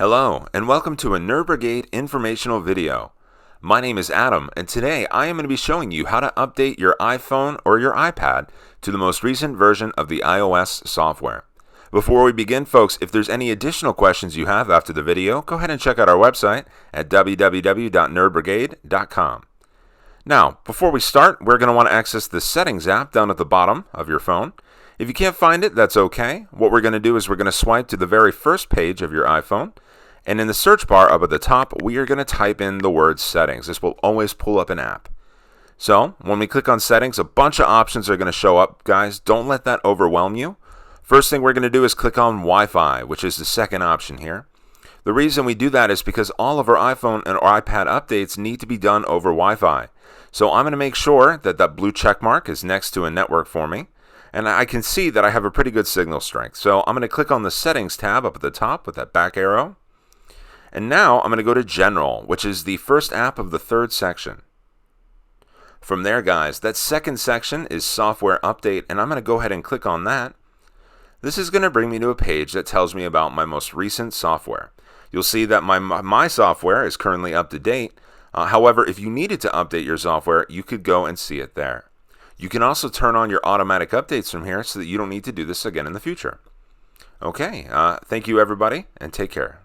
Hello, and welcome to a Nerd-Brigade informational video. My name is Adam, and today I am going to be showing you how to update your iPhone or your iPad to the most recent version of the iOS software. Before we begin, folks, if there's any additional questions you have after the video, go ahead and check out our website at www.nerd-brigade.com. Now, before we start, we're going to want to access the Settings app down at the bottom of your phone. If you can't find it, that's okay. What we're going to do is we're going to swipe to the very first page of your iPhone. And in the search bar up at the top, we are going to type in the word Settings. This will always pull up an app. So when we click on Settings, a bunch of options are going to show up. Guys, don't let that overwhelm you. First thing we're going to do is click on Wi-Fi, which is the second option here. The reason we do that is because all of our iPhone and our iPad updates need to be done over Wi-Fi. So I'm going to make sure that that blue check mark is next to a network for me. And I can see that I have a pretty good signal strength. So I'm going to click on the Settings tab up at the top with that back arrow. And now I'm going to go to General, which is the first app of the third section. From there, guys, that second section is Software Update, and I'm going to go ahead and click on that. This is going to bring me to a page that tells me about my most recent software. You'll see that my software is currently up to date. However, if you needed to update your software, you could go and see it there. You can also turn on your automatic updates from here so that you don't need to do this again in the future. Okay, thank you everybody, and take care.